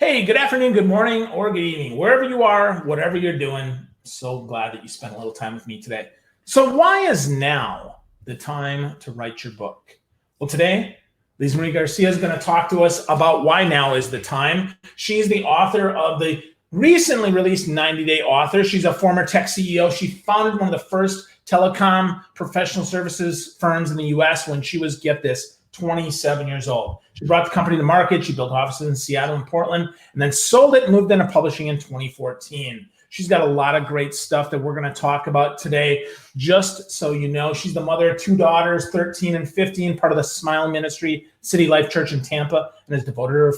Hey, good afternoon, good morning, or good evening, wherever you are, whatever you're doing. So glad that you spent a little time with me today. So, why is now the time to write your book? Well, today, Liza Garcia is going to talk to us about why now is the time. She's the author of the recently released 90-Day Author. She's a former tech CEO. She founded one of the first telecom professional services firms in the US when she was, get this, 27 years old. She brought the company to market. She built offices in Seattle and Portland, and then sold it and moved into publishing in 2014. She's got a lot of great stuff that we're going to talk about today. Just so you know, she's the mother of two daughters, 13 and 15, part of the Smile Ministry, City Life Church in Tampa, and has devoted her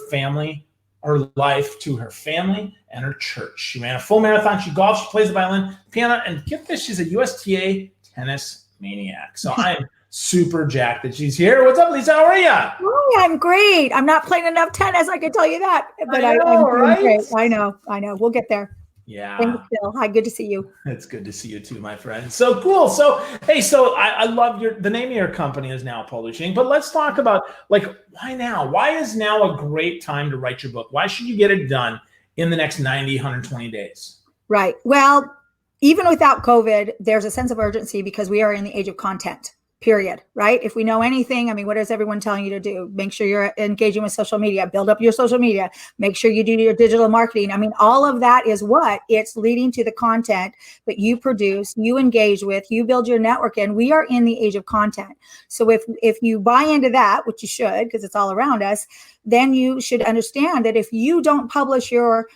life to her family and her church. She ran a full marathon. She golfs. She plays the violin, piano, and get this, she's a USTA tennis maniac. So I'm super jacked that she's here. What's up, Liza? How are you? Oh, I'm great. I'm not playing enough tennis, I can tell you that. But I'm doing great. I know. We'll get there. Yeah. Thanks, Bill. Hi, good to see you. It's good to see you too, my friend. So cool. So, hey, I love the name of your company is Now Publishing, but let's talk about why now? Why is now a great time to write your book? Why should you get it done in the next 90, 120 days? Right. Well, even without COVID, there's a sense of urgency because we are in the age of content. Period. Right. If we know anything, I mean, what is everyone telling you to do? Make sure you're engaging with social media, build up your social media, make sure you do your digital marketing. I mean, all of that is what it's leading to the content that you produce, you engage with, you build your network in. We are in the age of content. So if you buy into that, which you should, because it's all around us, then you should understand that if you don't publish your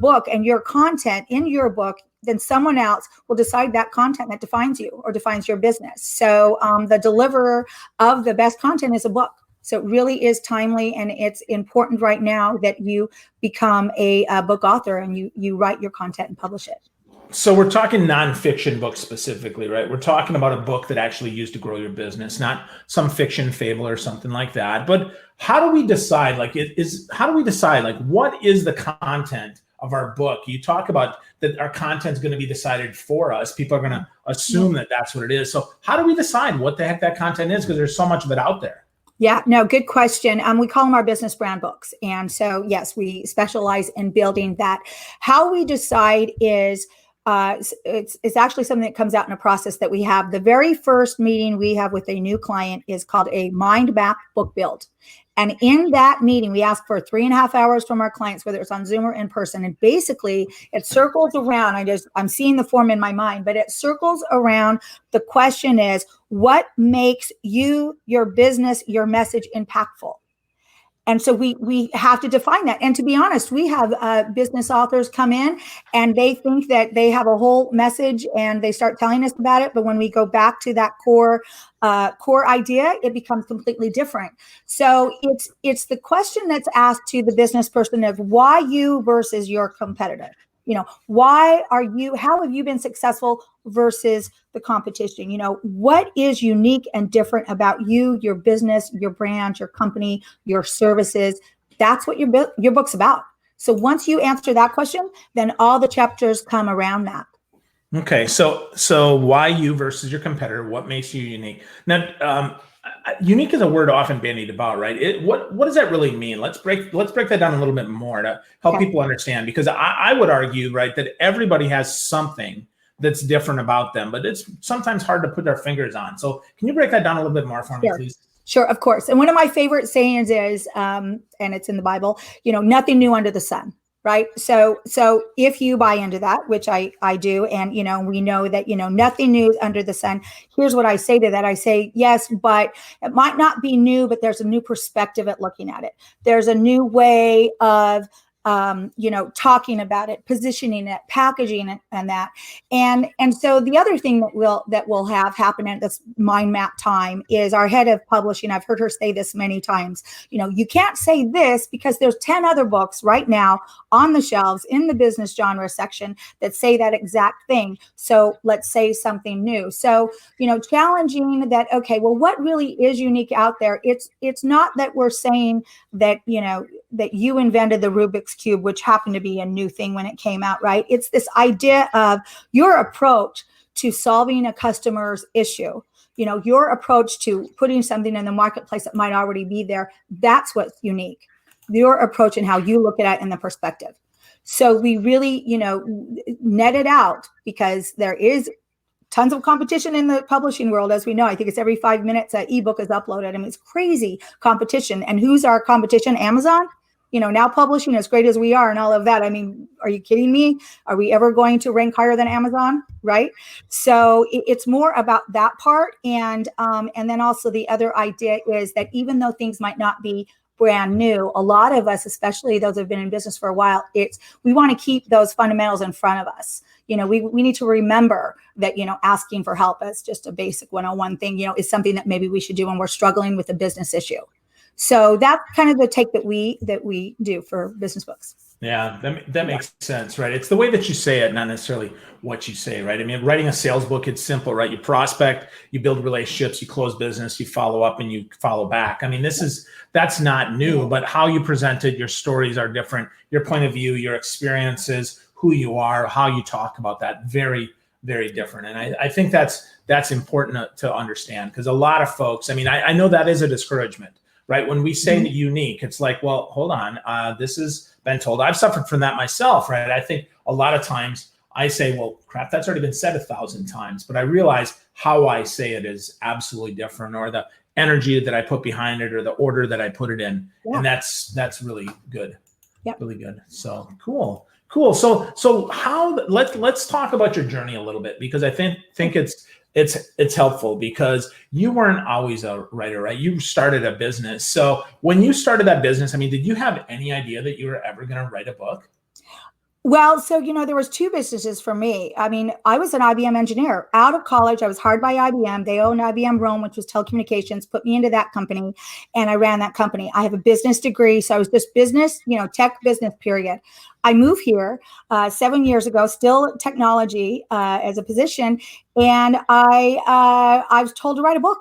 book and your content in your book, then someone else will decide that content that defines you or defines your business. So the deliverer of the best content is a book. So it really is timely, and it's important right now that you become a book author and you write your content and publish it. So we're talking nonfiction books specifically, right? We're talking about a book that actually used to grow your business, not some fiction fable or something like that. But how do we decide, what is the content of our book? You talk about that our content is going to be decided for us. People are going to assume that that's what it is. So how do we decide what the heck that content is? Because there's so much of it out there. Yeah, no, good question. We call them our business brand books. And so, yes, we specialize in building that. How we decide is it's actually something that comes out in a process that we have. The very first meeting we have with a new client is called a mind map book build. And in that meeting, we ask for 3.5 hours from our clients, whether it's on Zoom or in person. And basically it circles around, I'm seeing the form in my mind, but it circles around. The question is, what makes you, your business, your message impactful? And so we have to define that. And to be honest, we have business authors come in and they think that they have a whole message and they start telling us about it. But when we go back to that core idea, it becomes completely different. So it's the question that's asked to the business person of why you versus your competitor. How have you been successful versus the competition? What is unique and different about you, your business, your brand, your company, your services? That's what your book's about. So once you answer that question, then all the chapters come around that. Okay. So why you versus your competitor? What makes you unique? Now, unique is a word often bandied about, right? What does that really mean? Let's break that down a little bit more to help people understand, because I would argue, right, that everybody has something that's different about them, but it's sometimes hard to put our fingers on. So can you break that down a little bit more for me, please? Sure, of course. And one of my favorite sayings is, and it's in the Bible, nothing new under the sun. Right. So if you buy into that, which I do, and, we know that, nothing new under the sun. Here's what I say to that. I say, yes, but it might not be new, but there's a new perspective at looking at it. There's a new way of, talking about it, positioning it, packaging it, and that. And so the other thing that will have happen at this mind map time is our head of publishing. I've heard her say this many times. You can't say this because there's 10 other books right now on the shelves in the business genre section that say that exact thing. So let's say something new. So, challenging that, okay, well, what really is unique out there? It's not that we're saying that, that you invented the Rubik's Cube, which happened to be a new thing when it came out, right? It's this idea of your approach to solving a customer's issue, your approach to putting something in the marketplace that might already be there. That's what's unique. your approach and how you look at it in the perspective. So we really, net it out, because there is tons of competition in the publishing world, as we know. I think it's every 5 minutes an ebook is uploaded. I mean, it's crazy competition. And who's our competition? Amazon. Now publishing as great as we are and all of that. I mean, are you kidding me? Are we ever going to rank higher than Amazon? Right. So it's more about that part. And then also the other idea is that even though things might not be brand new, a lot of us, especially those who have been in business for a while, we want to keep those fundamentals in front of us. We need to remember that, asking for help as just a basic 101 thing, is something that maybe we should do when we're struggling with a business issue. So that's kind of the take that we do for business books. Yeah, that makes sense, right? It's the way that you say it, not necessarily what you say, right? I mean, writing a sales book, it's simple, right? You prospect, you build relationships, you close business, you follow up, and you follow back. I mean, that's not new, but how you present it, your stories are different, your point of view, your experiences, who you are, how you talk about that, very, very different. And I think that's important to understand, because a lot of folks, I mean, I know that is a discouragement, right? When we say unique, it's like, well, hold on, this has been told. I've suffered from that myself, right? I think a lot of times I say, well, crap, that's already been said 1,000 times, but I realize how I say it is absolutely different, or the energy that I put behind it, or the order that I put it in. Yeah. And that's really good. Yep. Really good. So cool. So let's talk about your journey a little bit, because I think it's helpful, because you weren't always a writer, right? You started a business. So when you started that business, I mean, did you have any idea that you were ever going to write a book? Well, so, there was two businesses for me. I mean, I was an IBM engineer out of college. I was hired by IBM. They owned IBM Rome, which was telecommunications, put me into that company, and I ran that company. I have a business degree. So I was just business, tech business, period. I moved here 7 years ago, still technology as a position. And I was told to write a book.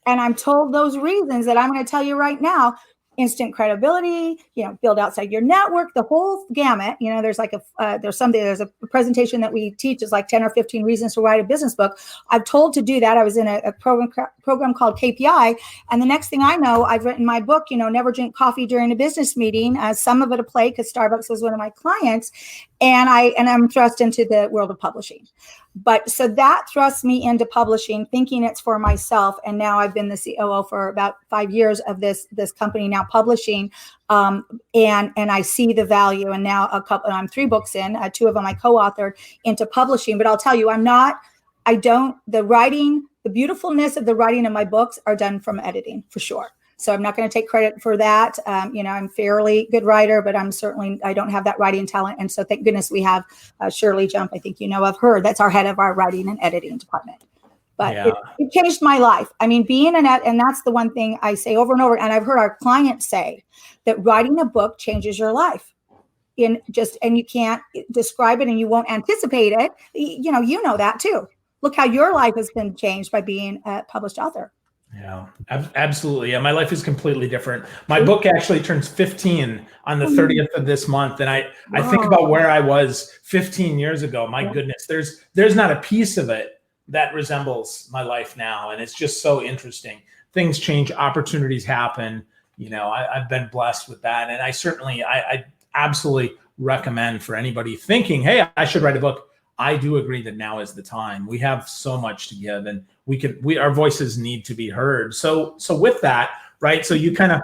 And I'm told those reasons that I'm going to tell you right now: instant credibility, build outside your network, the whole gamut. There's like there's a presentation that we teach is like 10 or 15 reasons to write a business book. I'm told to do that. I was in a program called KPI. And the next thing I know, I've written my book, Never Drink Coffee During a Business Meeting, some of it a play, because Starbucks was one of my clients. And I'm thrust into the world of publishing. But so that thrusts me into publishing, thinking it's for myself. And now I've been the COO for about 5 years of this company now publishing. And I see the value. And now I'm 3 books in, 2 of them I co-authored into publishing. But I'll tell you, the beautifulness of the writing of my books are done from editing, for sure. So I'm not going to take credit for that. I'm a fairly good writer, but I don't have that writing talent. And so thank goodness we have Shirley Jump. I think of her. That's our head of our writing and editing department. But yeah. It changed my life. I mean, and that's the one thing I say over and over. And I've heard our clients say that writing a book changes your life. And you can't describe it, and you won't anticipate it. You know that too. Look how your life has been changed by being a published author. Yeah, absolutely. Yeah, my life is completely different. My book actually turns 15 on the 30th of this month. And I think about where I was 15 years ago. My goodness, there's not a piece of it that resembles my life now. And it's just so interesting. Things change, opportunities happen. I've been blessed with that. And I absolutely recommend for anybody thinking, hey, I should write a book. I do agree that now is the time. We have so much to give, and our voices need to be heard. So with that, right? So you kind of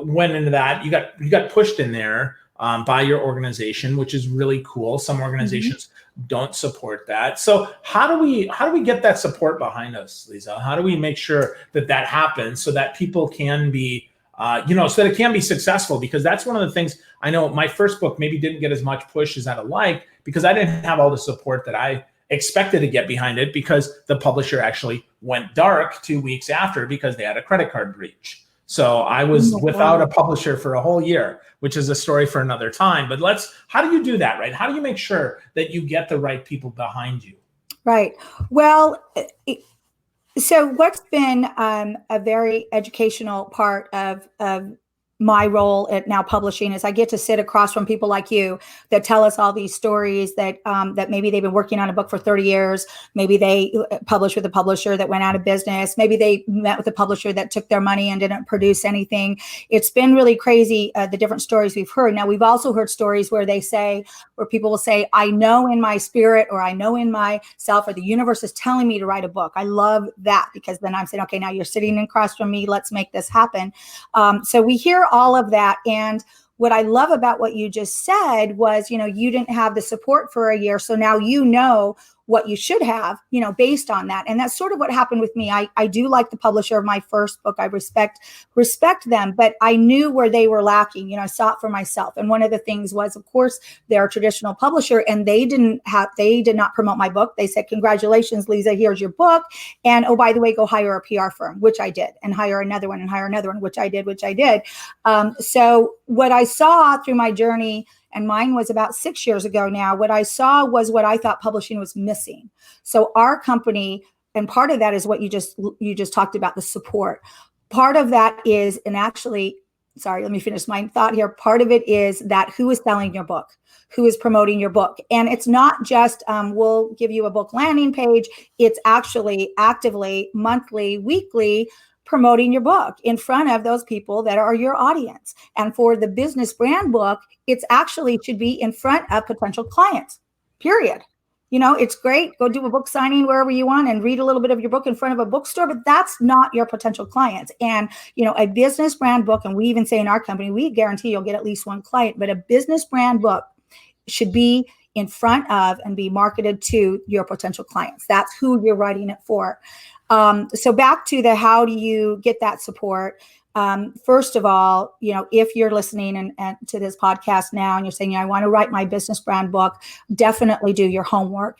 went into that. You got pushed in there by your organization, which is really cool. Some organizations don't support that. So how do we get that support behind us, Liza? How do we make sure that happens so that people can be so that it can be successful? Because that's one of the things I know my first book maybe didn't get as much push as I'd have liked, because I didn't have all the support that I expected to get behind it, because the publisher actually went dark 2 weeks after because they had a credit card breach. So I was without a publisher for a whole year, which is a story for another time. But how do you do that, right? How do you make sure that you get the right people behind you? Right. Well, so what's been a very educational part of my role at now publishing is I get to sit across from people like you that tell us all these stories that that maybe they've been working on a book for 30 years. Maybe they published with a publisher that went out of business. Maybe they met with a publisher that took their money and didn't produce anything. It's been really crazy, the different stories we've heard. Now, we've also heard stories where people will say, I know in my spirit, or I know in myself, or the universe is telling me to write a book. I love that, because then I'm saying, okay, now you're sitting across from me. Let's make this happen. So we hear all of that. And what I love about what you just said was, you didn't have the support for a year. So now you know what you should have, based on that. And that's sort of what happened with me. I do like the publisher of my first book. I respect them, but I knew where they were lacking. I saw it for myself. And one of the things was, of course, they're a traditional publisher, and they did not promote my book. They said, congratulations, Liza, here's your book. And oh, by the way, go hire a PR firm, which I did, and hire another one, which I did. So what I saw through my journey, and mine was about 6 years ago now, what I saw was what I thought publishing was missing. So our company, and part of that is what you just talked about, the support. Part of that is, and actually, sorry, let me finish my thought here. Part of it is that who is selling your book, who is promoting your book. And it's not just, we'll give you a book landing page. It's actually actively, monthly, weekly, promoting your book in front of those people that are your audience. And for the business brand book, it's actually should be in front of potential clients, period. It's great. Go do a book signing wherever you want and read a little bit of your book in front of a bookstore, but that's not your potential clients. And, a business brand book, and we even say in our company, we guarantee you'll get at least one client, but a business brand book should be in front of and be marketed to your potential clients. That's who you're writing it for. So back to how do you get that support? First of all, if you're listening and to this podcast now and you're saying, I want to write my business brand book, definitely do your homework.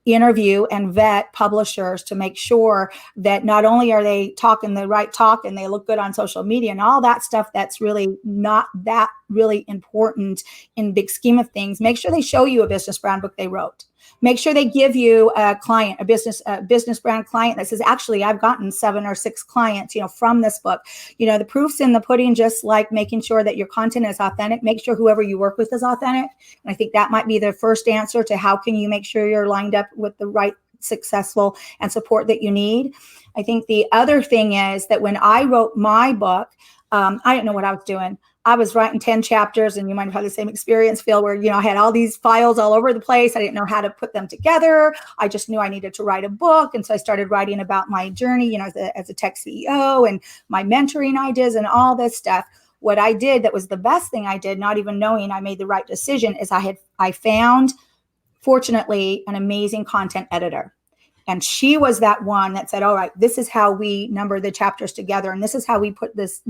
Interview and vet publishers to make sure that not only are they talking the right talk and they look good on social media and all that stuff that's really not that really important in the big scheme of things. Make sure they show you a business brand book they wrote. Make sure they give you a client, a business brand client that says, actually, I've gotten 7 or 6 clients, from this book. The proof's in the pudding, just like making sure that your content is authentic. Make sure whoever you work with is authentic. And I think that might be the first answer to how can you make sure you're lined up with the right successful and support that you need. I think the other thing is that when I wrote my book, I didn't know what I was doing. I was writing 10 chapters, and you might have had the same experience, Phil, where, I had all these files all over the place. I didn't know how to put them together. I just knew I needed to write a book. And so I started writing about my journey, as a tech CEO and my mentoring ideas and all this stuff. What I did that was the best thing I did, not even knowing I made the right decision, is I found, fortunately, an amazing content editor. And she was that one that said, all right, this is how we number the chapters together. And this is how we put this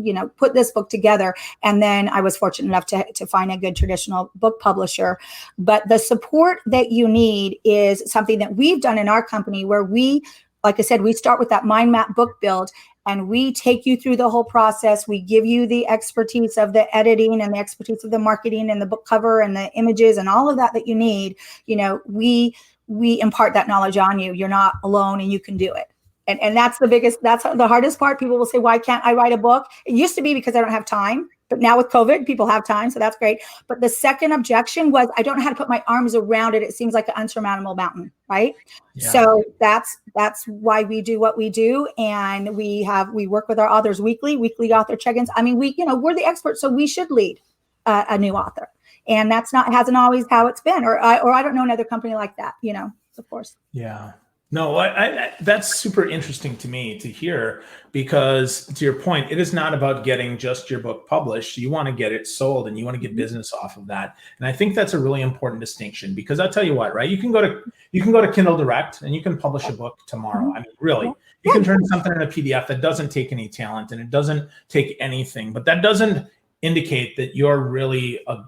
book together. And then I was fortunate enough to find a good traditional book publisher. But the support that you need is something that we've done in our company, where we, like I said, we start with that mind map book build, and we take you through the whole process. We give you the expertise of the editing and the expertise of the marketing and the book cover and the images and all of that you need. We impart that knowledge on you. You're not alone, and you can do it. And that's the hardest part. People will say, why can't I write a book? It used to be because I don't have time, but now with COVID, people have time. So that's great. But the second objection was, I don't know how to put my arms around it. It seems like an unsurmountable mountain, right? Yeah. So that's why we do what we do. And we work with our authors weekly author check-ins. I mean, we're the experts, so we should lead a new author. And hasn't always how it's been, or I don't know another company like that, of course. Yeah, no, I that's super interesting to me to hear, because to your point, it is not about getting just your book published. You want to get it sold, and you want to get business off of that. And I think that's a really important distinction, because I'll tell you what, right? You can go to Kindle Direct and you can publish a book tomorrow. I mean, really, you can turn something in a PDF that doesn't take any talent and it doesn't take anything, but that doesn't indicate that you're really a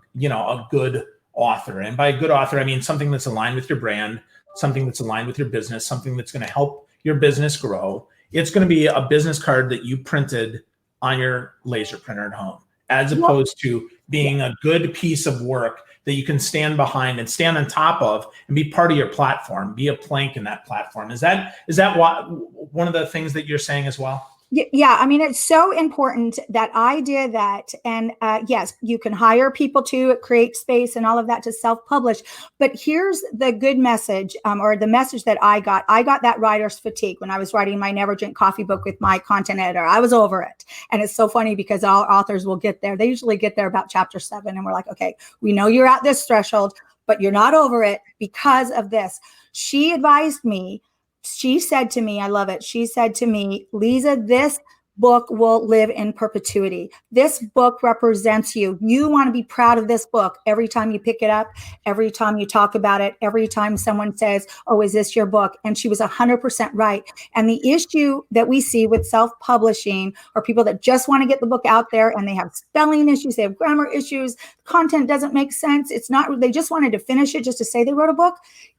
good author. And by a good author, I mean something that's aligned with your brand, something that's aligned with your business, something that's going to help your business grow. It's going to be a business card that you printed on your laser printer at home, as opposed to being a good piece of work that you can stand behind and stand on top of and be part of your platform, be a plank in that platform. Is that one of the things that you're saying as well? Yeah, I mean, it's so important, that idea that, and yes, you can hire people to create space and all of that to self-publish. But here's the good message, or the message that I got. I got that writer's fatigue when I was writing my Never Drink Coffee book with my content editor. I was over it. And it's so funny because all authors will get there. They usually get there about chapter 7. And we're like, okay, we know you're at this threshold, but you're not over it because of this. She advised me. She said to me, I love it. She said to me, Liza, this book will live in perpetuity. This book represents you. You want to be proud of this book every time you pick it up, every time you talk about it, every time someone says, oh, is this your book? And she was 100% right. And the issue that we see with self-publishing are people that just want to get the book out there, and they have spelling issues, they have grammar issues, content doesn't make sense. It's not, they just wanted to finish it just to say they wrote a book.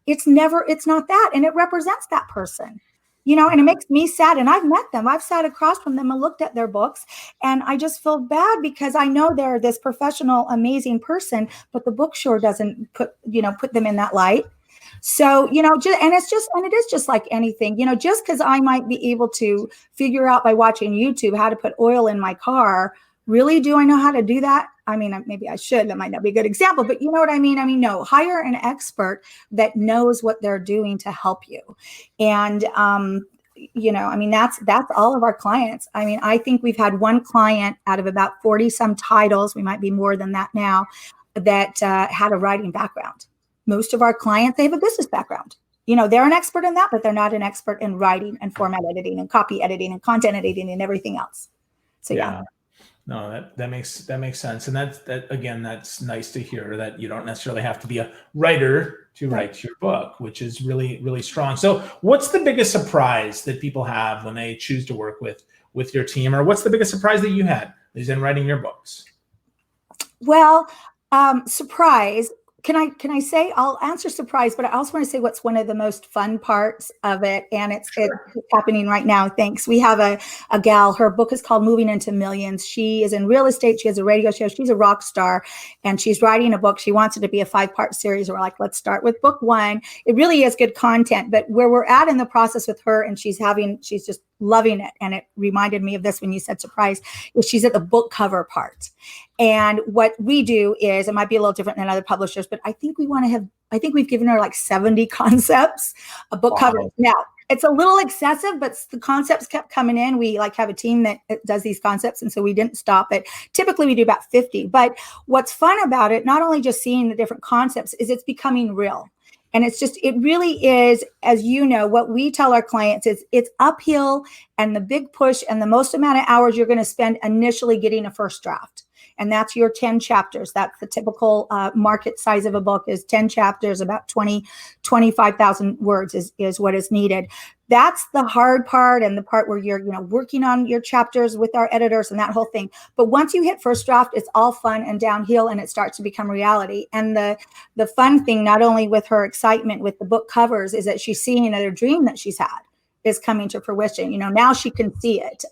It's not that. And it represents that person. And it makes me sad. And I've met them. I've sat across from them and looked at their books. And I just feel bad because I know they're this professional, amazing person, but the book sure doesn't put them in that light. So, and it is just like anything, just because I might be able to figure out by watching YouTube how to put oil in my car. Really, do I know how to do that? I mean, maybe I should. That might not be a good example, but you know what I mean? I mean, no, hire an expert that knows what they're doing to help you. And, that's all of our clients. I mean, I think we've had one client out of about 40 some titles, we might be more than that now, that had a writing background. Most of our clients, they have a business background. They're an expert in that, but they're not an expert in writing and format editing and copy editing and content editing and everything else. So, yeah. No, that makes sense. And that's nice to hear that you don't necessarily have to be a writer to write your book, which is really, really strong. So what's the biggest surprise that people have when they choose to work with your team? Or what's the biggest surprise that you had is in writing your books? Well, surprise. Can I say, I'll answer surprise, but I also want to say what's one of the most fun parts of it. And it's happening right now. Thanks. We have a gal, her book is called Moving into Millions. She is in real estate. She has a radio show. She's a rock star and she's writing a book. She wants it to be a 5-part series. We're like, let's start with book 1. It really is good content, but where we're at in the process with her, and she's just loving it. And it reminded me of this when you said surprise, is she's at the book cover part. And what we do is, it might be a little different than other publishers, but I think we've given her like 70 concepts, a book cover. Now, it's a little excessive, but the concepts kept coming in. We have a team that does these concepts. And so we didn't stop it. Typically we do about 50, but what's fun about it, not only just seeing the different concepts, is it's becoming real. And it really is, as you know, what we tell our clients is it's uphill, and the big push and the most amount of hours you're going to spend initially getting a first draft. And that's your 10 chapters. That's the typical market size of a book, is 10 chapters, about 25,000 words is what is needed. That's the hard part, and the part where you're, working on your chapters with our editors and that whole thing. But once you hit first draft, it's all fun and downhill, and it starts to become reality. And the fun thing, not only with her excitement with the book covers, is that she's seeing another dream that she's had is coming to fruition. Now she can see it.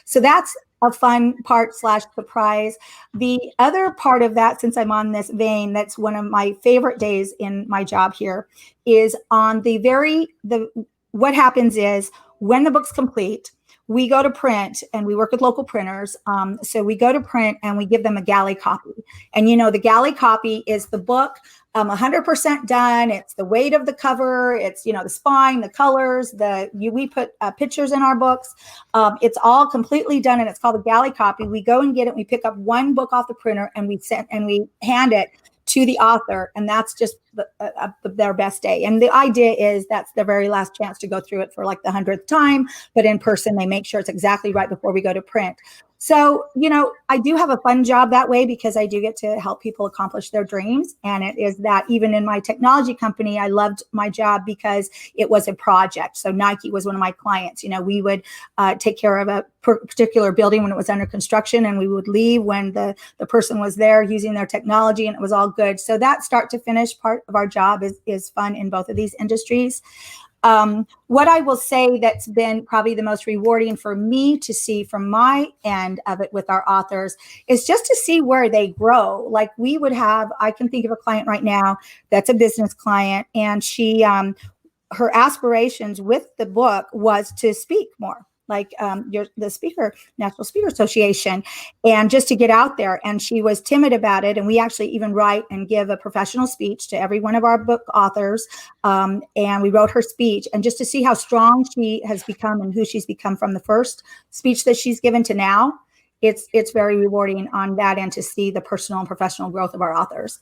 So that's a fun part / surprise. The other part of that, since I'm on this vein, that's one of my favorite days in my job here, is on what happens is when the book's complete, we go to print, and we work with local printers. So we go to print and we give them a galley copy. And the galley copy is the book 100% done. It's the weight of the cover. It's, the spine, the colors, we put pictures in our books. It's all completely done, and it's called a galley copy. We go and get it. We pick up one book off the printer, and we hand it to the author, and that's just their best day. And the idea is that's their very last chance to go through it for like the 100th time, but in person, they make sure it's exactly right before we go to print. So, I do have a fun job that way, because I do get to help people accomplish their dreams. And it is that even in my technology company, I loved my job because it was a project. So Nike was one of my clients. We would take care of a particular building when it was under construction, and we would leave when the person was there using their technology, and it was all good. So that start to finish part of our job is fun in both of these industries. What I will say that's been probably the most rewarding for me to see from my end of it with our authors is just to see where they grow. Like I can think of a client right now that's a business client, and she, her aspirations with the book was to speak more. like the National Speaker Association, and just to get out there. And she was timid about it. And we actually even write and give a professional speech to every one of our book authors. And we wrote her speech, and just to see how strong she has become and who she's become from the first speech that she's given to now, it's very rewarding on that end to see the personal and professional growth of our authors.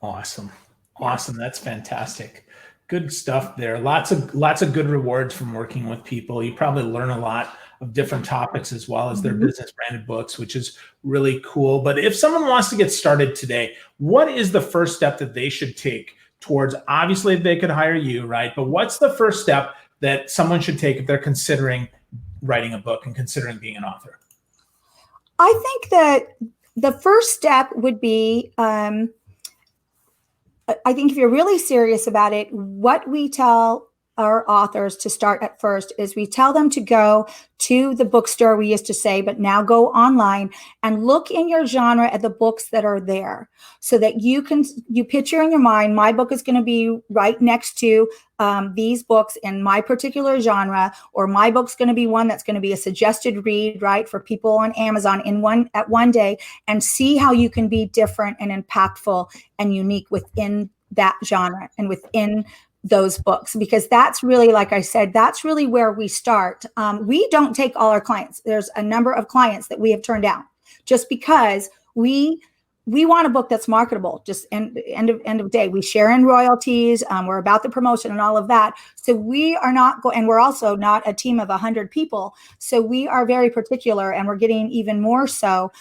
Awesome. Awesome. That's fantastic. Good stuff there. Lots of good rewards from working with people. You probably learn a lot of different topics as well as their business branded books, which is really cool. But if someone wants to get started today, what is the first step that they should take towards, obviously they could hire you, right? But what's the first step that someone should take if they're considering writing a book and considering being an author? I think that the first step would be, I think if you're really serious about it, what we tell our authors to start at first is we tell them to go to the bookstore, we used to say, but now go online and look in your genre at the books that are there, so that you picture in your mind, my book is going to be right next to these books in my particular genre, or my book's going to be one that's going to be a suggested read, right, for people on Amazon at one day, and see how you can be different and impactful and unique within that genre and within those books, because that's really, like I said, that's really where we start. We don't take all our clients. There's a number of clients that we have turned down just because we want a book that's marketable. Just end of day, we share in royalties. We're about the promotion and all of that. So we are not and we're also not a team of 100 people. So we are very particular, and we're getting even more so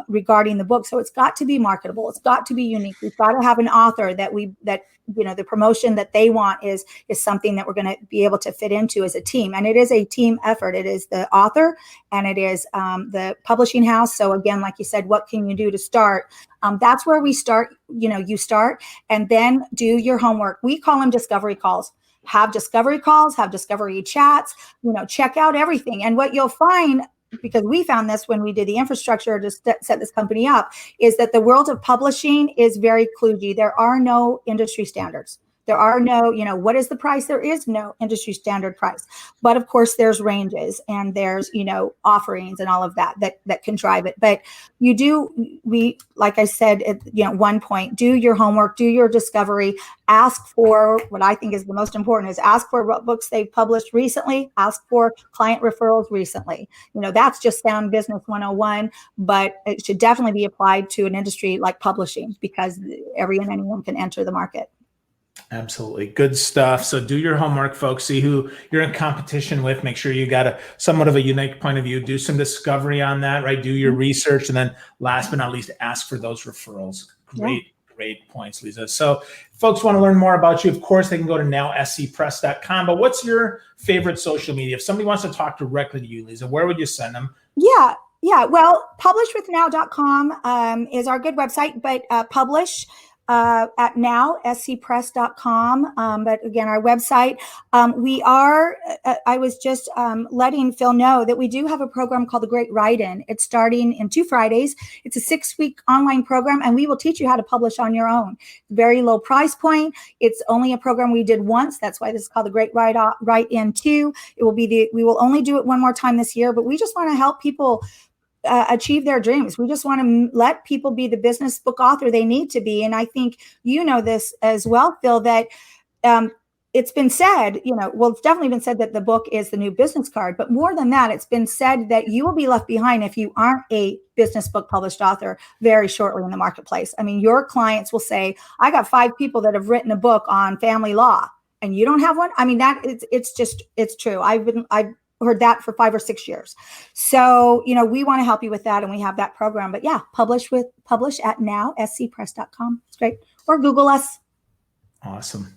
regarding the book. So it's got to be marketable. It's got to be unique. We've got to have an author that the promotion that they want is something that we're going to be able to fit into as a team. And it is a team effort. It is the author and it is the publishing house. So again, like you said, what can you do to start? That's where we start. You start and then do your homework. We call them discovery calls. Have discovery calls, have discovery chats, check out everything. And what you'll find, because we found this when we did the infrastructure to set this company up, is that the world of publishing is very kludgy. There are no industry standards. There are no, what is the price? There is no industry standard price. But of course, there's ranges and there's, offerings and all of that can drive it. But like I said, at one point, do your homework, do your discovery, ask for what I think is the most important is ask for what books they've published recently, ask for client referrals recently. That's just sound business 101, but it should definitely be applied to an industry like publishing, because anyone can enter the market. Absolutely. Good stuff. So do your homework, folks. See who you're in competition with. Make sure you got somewhat of a unique point of view. Do some discovery on that, right? Do your research. And then last but not least, ask for those referrals. Great points, Liza. So if folks want to learn more about you, of course, they can go to nowscpress.com. But what's your favorite social media? If somebody wants to talk directly to you, Liza, where would you send them? Yeah. Well, publishwithnow.com is our good website, but publish at nowscpress.com. But again, our website, I was just letting Phil know that we do have a program called the Great Write-In. It's starting in 2 Fridays. It's a 6-week online program, and we will teach you how to publish on your own. Very low price point. It's only a program we did once. That's why this is called the Great Write-In 2. We will only do it one more time this year, but we just want to help people achieve their dreams. We just want to let people be the business book author they need to be. And I think this as well, Phil, that it's been said, it's definitely been said that the book is the new business card. But more than that, it's been said that you will be left behind if you aren't a business book published author very shortly in the marketplace. I mean, your clients will say, I got 5 people that have written a book on family law and you don't have one. I mean, it's true. I've heard that for 5 or 6 years. So, we want to help you with that. And we have that program, but yeah, publish at nowscpress.com. It's great. Or Google us. Awesome.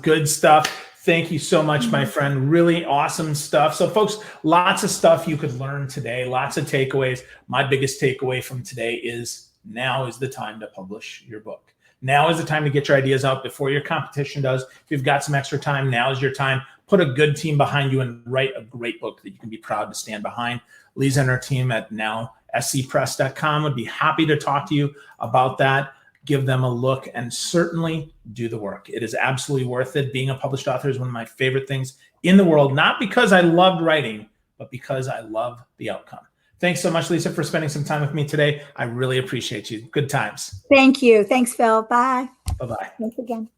Good stuff. Thank you so much, my friend. Really awesome stuff. So folks, lots of stuff you could learn today, lots of takeaways. My biggest takeaway from today is now is the time to publish your book. Now is the time to get your ideas out before your competition does. If you've got some extra time, now is your time. Put a good team behind you and write a great book that you can be proud to stand behind. Liza and her team at nowscpress.com would be happy to talk to you about that. Give them a look and certainly do the work. It is absolutely worth it. Being a published author is one of my favorite things in the world, not because I loved writing, but because I love the outcome. Thanks so much, Lisa, for spending some time with me today. I really appreciate you. Good times. Thank you. Thanks, Phil. Bye. Bye-bye. Thanks again.